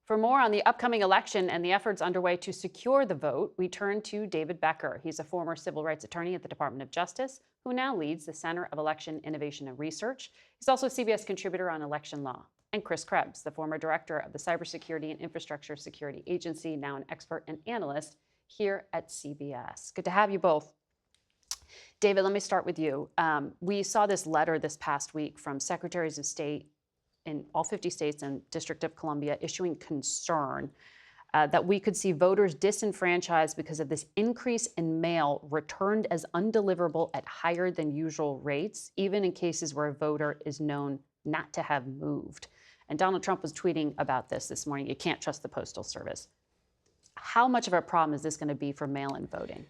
For more on the upcoming election and the efforts underway to secure the vote, we turn to David Becker. He's a former civil rights attorney at the Department of Justice, who now leads the Center of Election Innovation and Research. He's also a CBS contributor on election law. And Chris Krebs, the former director of the Cybersecurity and Infrastructure Security Agency, now an expert and analyst here at CBS. Good to have you both. David, let me start with you. We saw this letter this past week from secretaries of state in all 50 states and District of Columbia issuing concern that we could see voters disenfranchised because of this increase in mail returned as undeliverable at higher than usual rates, even in cases where a voter is known not to have moved. And Donald Trump was tweeting about this morning. You can't trust the Postal Service. How much of a problem is this going to be for mail-in voting?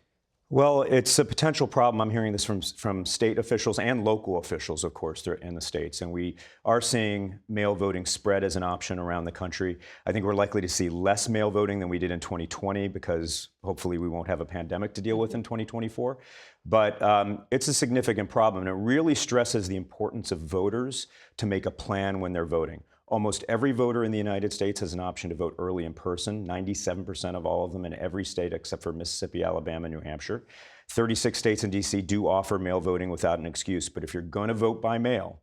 Well, it's a potential problem. I'm hearing this from state officials and local officials, of course, they're in the states. And we are seeing mail voting spread as an option around the country. I think we're likely to see less mail voting than we did in 2020 because hopefully we won't have a pandemic to deal with in 2024. But it's a significant problem. And it really stresses the importance of voters to make a plan when they're voting. Almost every voter in the United States has an option to vote early in person, 97% of all of them in every state except for Mississippi, Alabama, New Hampshire. 36 states and DC do offer mail voting without an excuse, but if you're going to vote by mail,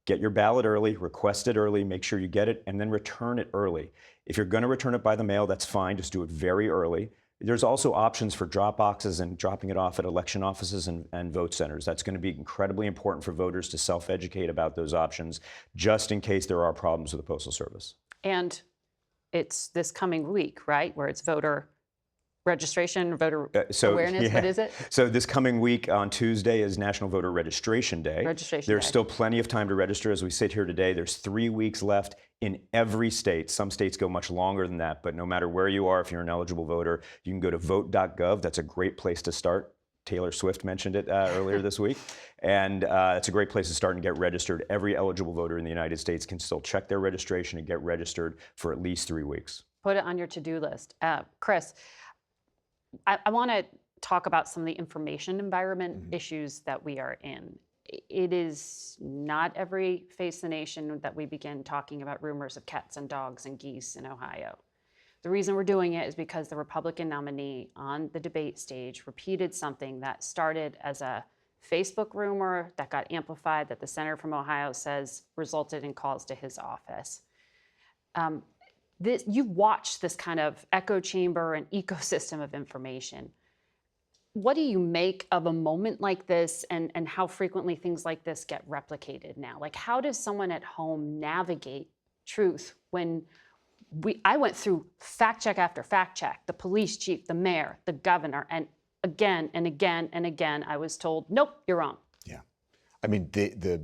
get your ballot early, request it early, make sure you get it, and then return it early. If you're going to return it by the mail, that's fine, just do it very early. There's also options for drop boxes and dropping it off at election offices and vote centers. That's going to be incredibly important for voters to self-educate about those options, just in case there are problems with the Postal Service. And it's this coming week, right, where it's voter registration, voter awareness. Yeah. What is it? So this coming week on Tuesday is National Voter Registration Day. There's still plenty of time to register. As we sit here today, there's 3 weeks left in every state. Some states go much longer than that, but no matter where you are, if you're an eligible voter, you can go to vote.gov. That's a great place to start. Taylor Swift mentioned it earlier this week. And it's a great place to start and get registered. Every eligible voter in the United States can still check their registration and get registered for at least 3 weeks. Put it on your to-do list. Chris, I want to talk about some of the information environment issues that we are in. It is not every Face the Nation that we begin talking about rumors of cats and dogs and geese in Ohio. The reason we're doing it is because the Republican nominee on the debate stage repeated something that started as a Facebook rumor that got amplified that the senator from Ohio says resulted in calls to his office. You've watched this kind of echo chamber and ecosystem of information. What do you make of a moment like this and how frequently things like this get replicated now? Like, how does someone at home navigate truth when I went through fact check after fact check, the police chief, the mayor, the governor, and again and again and again, I was told, nope, you're wrong. Yeah. I mean, the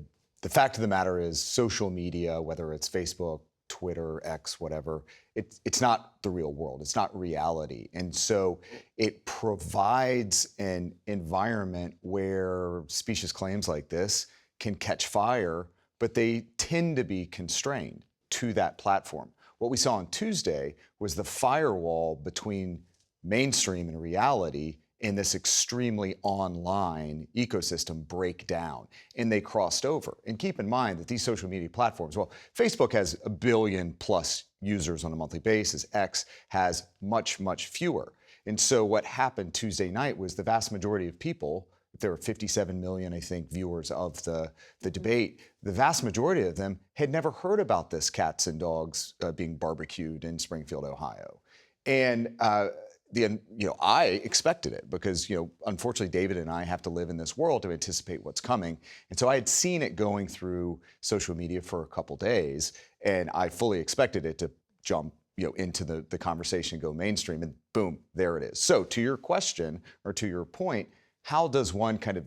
fact of the matter is social media, whether it's Facebook, Twitter, X, whatever, it's not the real world. It's not reality. And so it provides an environment where specious claims like this can catch fire, but they tend to be constrained to that platform. What we saw on Tuesday was the firewall between mainstream and reality in this extremely online ecosystem break down, and they crossed over. And keep in mind that these social media platforms, well, Facebook has 1 billion plus users on a monthly basis. X has much, much fewer. And so what happened Tuesday night was the vast majority of people, there were 57 million, I think, viewers of the debate, the vast majority of them had never heard about this cats and dogs being barbecued in Springfield, Ohio. And I expected it because, unfortunately, David and I have to live in this world to anticipate what's coming. And so I had seen it going through social media for a couple days, and I fully expected it to jump, into the conversation, go mainstream, and boom, there it is. So to your question, or to your point, how does one kind of,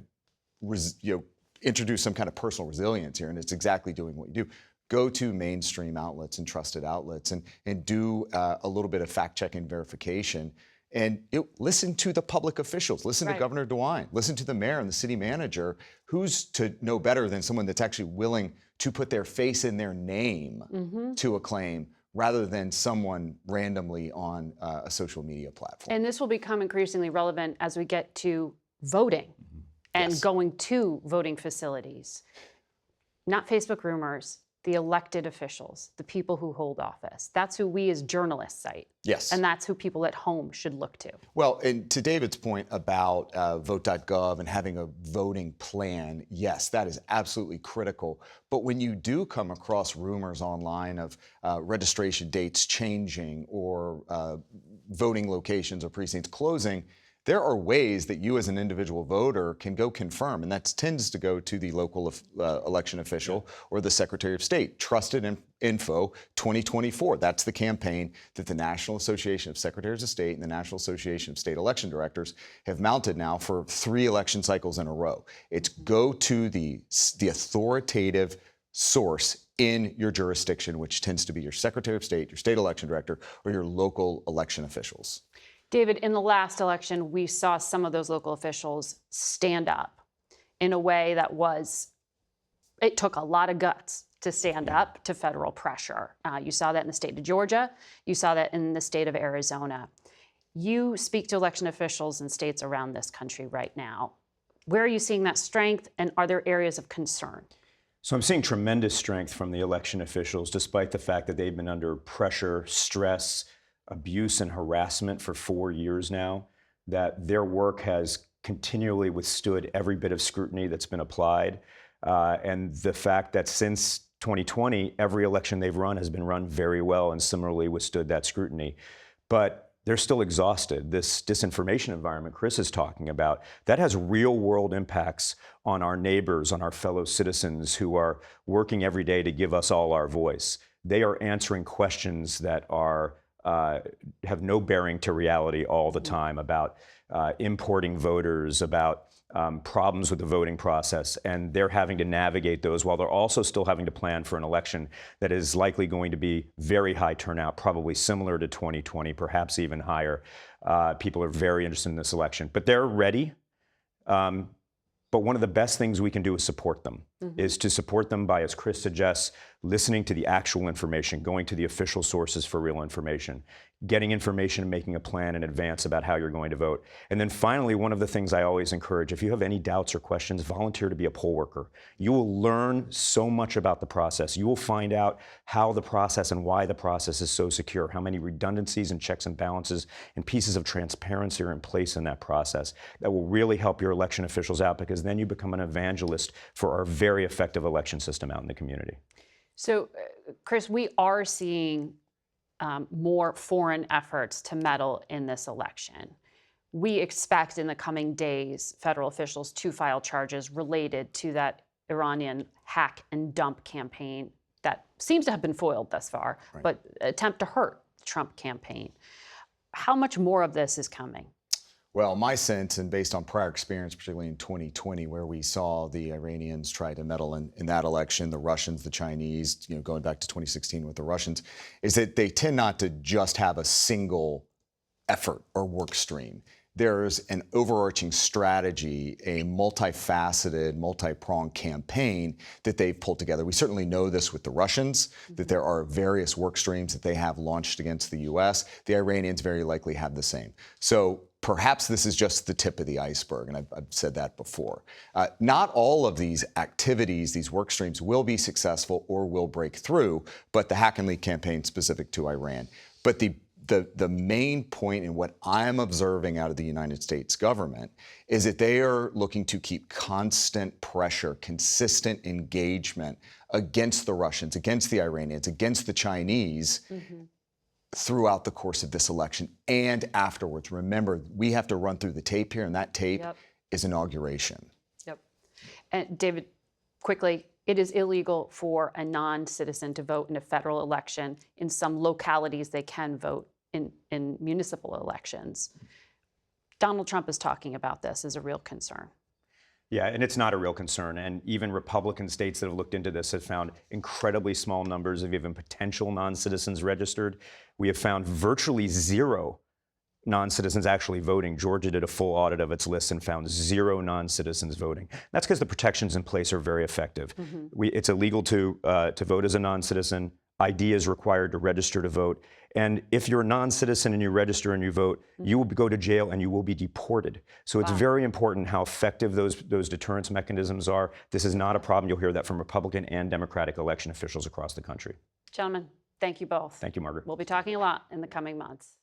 introduce some kind of personal resilience here? And it's exactly doing what you do. Go to mainstream outlets and trusted outlets and do a little bit of fact-checking verification. And listen to the public officials, listen to Governor DeWine, listen to the mayor and the city manager, who's to know better than someone that's actually willing to put their face and their name to a claim rather than someone randomly on a social media platform. And this will become increasingly relevant as we get to voting and going to voting facilities. Not Facebook rumors, the elected officials, the people who hold office. That's who we as journalists cite. Yes. And that's who people at home should look to. Well, and to David's point about vote.gov and having a voting plan, yes, that is absolutely critical. But when you do come across rumors online of registration dates changing or voting locations or precincts closing, there are ways that you as an individual voter can go confirm, and that tends to go to the local election official or the Secretary of State. Trusted Info 2024, that's the campaign that the National Association of Secretaries of State and the National Association of State Election Directors have mounted now for 3 election cycles in a row. It's go to the authoritative source in your jurisdiction, which tends to be your Secretary of State, your State Election Director, or your local election officials. David, in the last election, we saw some of those local officials stand up in a way that it took a lot of guts to stand up to federal pressure. You saw that in the state of Georgia. You saw that in the state of Arizona. You speak to election officials in states around this country right now. Where are you seeing that strength, and are there areas of concern? So I'm seeing tremendous strength from the election officials, despite the fact that they've been under pressure, stress, abuse, and harassment for 4 years now, that their work has continually withstood every bit of scrutiny that's been applied. And the fact that since 2020, every election they've run has been run very well and similarly withstood that scrutiny. But they're still exhausted. This disinformation environment Chris is talking about, that has real world impacts on our neighbors, on our fellow citizens who are working every day to give us all our voice. They are answering questions that have no bearing to reality all the time about importing voters, about problems with the voting process, and they're having to navigate those while they're also still having to plan for an election that is likely going to be very high turnout, probably similar to 2020, perhaps even higher. People are very interested in this election, but they're ready. But one of the best things we can do is support them, is to support them by, as Chris suggests, listening to the actual information, going to the official sources for real information, getting information and making a plan in advance about how you're going to vote. And then finally, one of the things I always encourage, if you have any doubts or questions, volunteer to be a poll worker. You will learn so much about the process. You will find out how the process and why the process is so secure, how many redundancies and checks and balances and pieces of transparency are in place in that process. That will really help your election officials out, because then you become an evangelist for our very effective election system out in the community. So, Chris, we are seeing more foreign efforts to meddle in this election. We expect in the coming days federal officials to file charges related to that Iranian hack and dump campaign that seems to have been foiled thus far, but attempt to hurt the Trump campaign. How much more of this is coming? Well, my sense, and based on prior experience, particularly in 2020, where we saw the Iranians try to meddle in that election, the Russians, the Chinese, going back to 2016 with the Russians, is that they tend not to just have a single effort or work stream. There's an overarching strategy, a multifaceted, multi-pronged campaign that they've pulled together. We certainly know this with the Russians, that there are various work streams that they have launched against the U.S. The Iranians very likely have the same. So perhaps this is just the tip of the iceberg, and I've said that before. Not all of these activities, these work streams, will be successful or will break through, but the hack and leak campaign specific to Iran. But the main point in what I'm observing out of the United States government is that they are looking to keep constant pressure, consistent engagement against the Russians, against the Iranians, against the Chinese throughout the course of this election and afterwards. Remember, we have to run through the tape here, and that tape is inauguration. And David, quickly, it is illegal for a non-citizen to vote in a federal election. In some localities, they can vote in municipal elections. Donald Trump is talking about this as a real concern. Yeah, and it's not a real concern. And even Republican states that have looked into this have found incredibly small numbers of even potential non-citizens registered. We have found virtually zero non-citizens actually voting. Georgia did a full audit of its list and found zero non-citizens voting. That's because the protections in place are very effective. It's illegal to vote as a non-citizen. ID is required to register to vote. And if you're a non-citizen and you register and you vote, you will go to jail and you will be deported. So it's very important how effective those deterrence mechanisms are. This is not a problem. You'll hear that from Republican and Democratic election officials across the country. Gentlemen, thank you both. Thank you, Margaret. We'll be talking a lot in the coming months.